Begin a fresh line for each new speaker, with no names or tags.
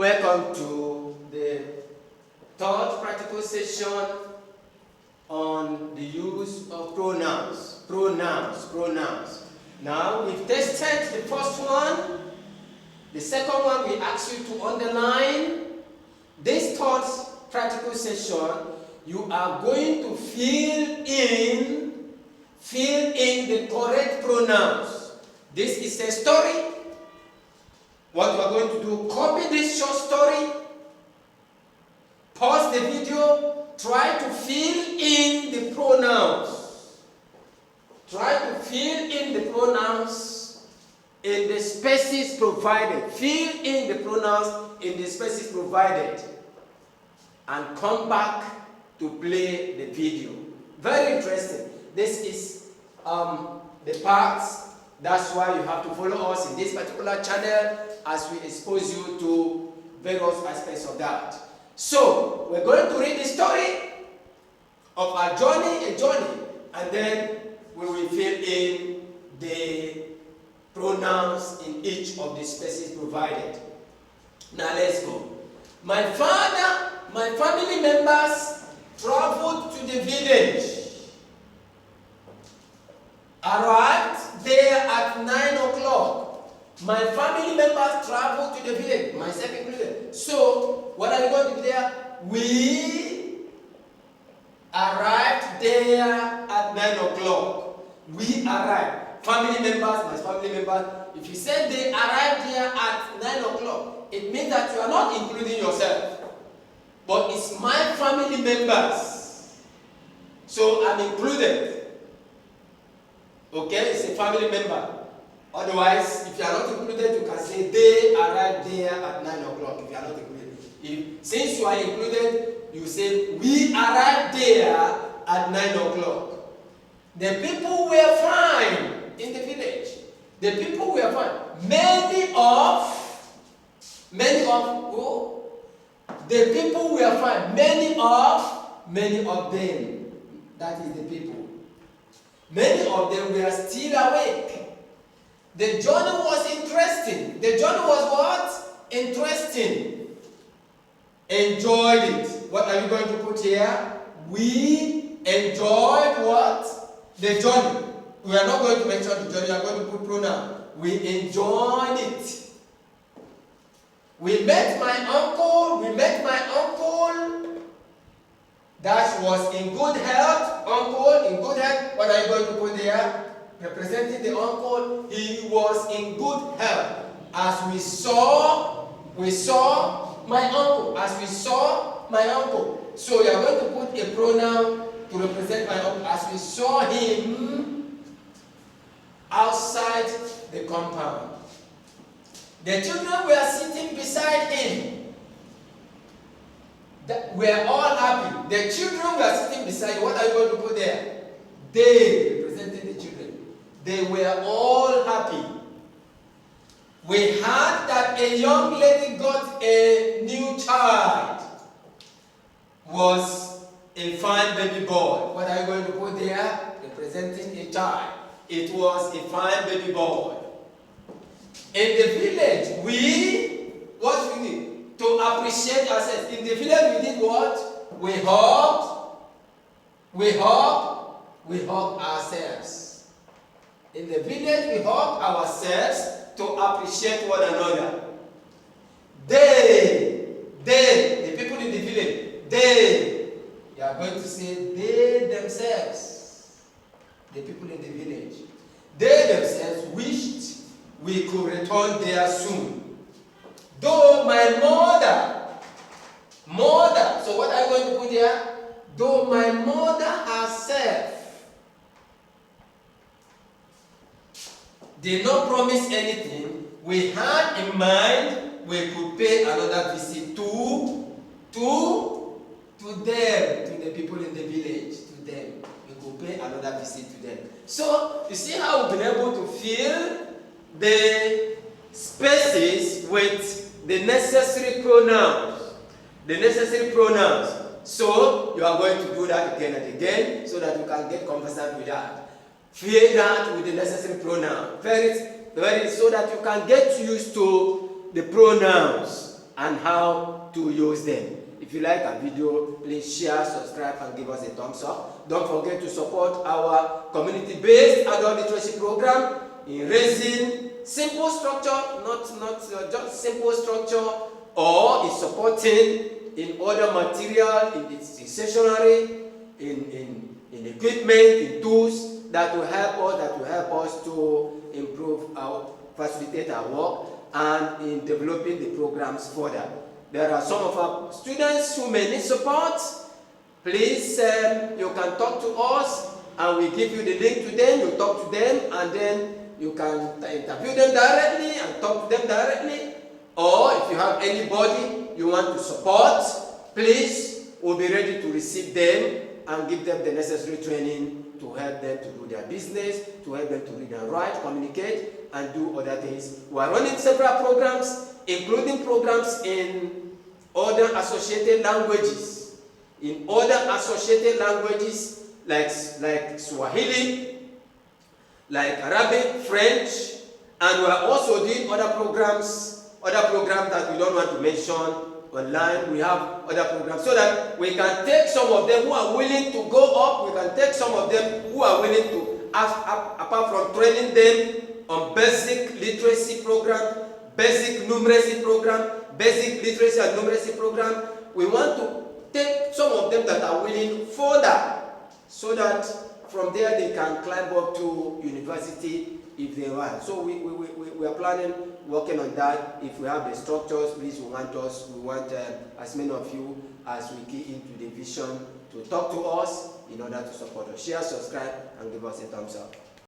Welcome to the third practical session on the use of pronouns. Pronouns. Now, we've tested the first one. The second one, we asked you to underline. This third practical session, you are going to fill in the correct pronouns. This is a story. What you are going to do, copy this short story, pause the video, try to fill in the pronouns. Try to fill in the pronouns in the spaces provided. Fill in the pronouns in the spaces provided. And come back to play the video. Very interesting. This is the parts. That's why you have to follow us in this particular channel as we expose you to various aspects of that. So, we're going to read the story of our journey, and then we will fill in the pronouns in each of the spaces provided. Now, let's go. My family members traveled to the village. Arrived there at 9 o'clock. My family members traveled to the village, myself included. So, what are we going to do there? We arrived there at 9 o'clock. We arrived. Family members, my family members. If you said they arrived there at 9 o'clock, it means that you are not including yourself. But it's my family members. So, I'm included. Okay, it's a family member. Otherwise, if you are not included, you can say they arrived there at 9 o'clock. If you are not included. Since you are included, you say we arrived there at 9 o'clock. The people were fine in the village. The people were fine. Many of who? The people were fine. Many of them. That is the people. Many of them were still awake. The journey was interesting. The journey was what? Interesting. Enjoyed it. What are you going to put here? We enjoyed what? The journey. We are not going to mention the journey. We are going to put pronoun. We enjoyed it. We met my uncle. That was in good health. Uncle in good health. What are you going to put there? Representing the uncle. He was in good health. As we saw my uncle. As we saw my uncle. So you are going to put a pronoun to represent my uncle. As we saw him outside the compound. The children were sitting beside him. We're all happy. The children were sitting beside. What are you going to put there? They, representing the children. They were all happy. We heard that a young lady got a new child. Was a fine baby boy. What are you going to put there? Representing a child. It was a fine baby boy. In the village, what we did? To appreciate ourselves. In the village, we did what? We hugged ourselves. In the village, we hugged ourselves to appreciate one another. The people in the village, you are going to say they themselves. The people in the village. They themselves wished we could return there soon. Though my mother, so what are you going to put here? Though my mother herself did not promise anything, we had in mind we could pay another visit to them, to the people in the village, to them. We could pay another visit to them. So, you see how we've been able to fill the spaces with the necessary pronouns. So, you are going to do that again and again so that you can get conversant with that. Fill that with the necessary pronoun. So that you can get used to the pronouns and how to use them. If you like our video, please share, subscribe, and give us a thumbs up. Don't forget to support our community-based adult literacy program in raising simple structure, not just simple structure, or in supporting in other material, in stationery, in equipment, in tools that will help us to improve facilitate our work, and in developing the programs further. There are some of our students who may need support. Please, you can talk to us and we give you the link to them. You talk to them and then you can interview them directly and talk to them directly. Or if you have anybody you want to support, please, we'll be ready to receive them and give them the necessary training to help them to do their business, to help them to read and write, communicate, and do other things. We are running several programs, including programs in other associated languages. In other associated languages like Swahili, like Arabic, French, and we are also doing other programs that we don't want to mention online. We have other programs so that we can take some of them who are willing to go up. We can take some of them who are willing to, apart from training them on basic literacy program, basic numeracy program, basic literacy and numeracy program, we want to take some of them that are willing further so that from there they can climb up to university if they want. So we are planning, working on that. If we have the structures, please, we want as many of you as we key into the vision to talk to us in order to support us. Share, subscribe, and give us a thumbs up.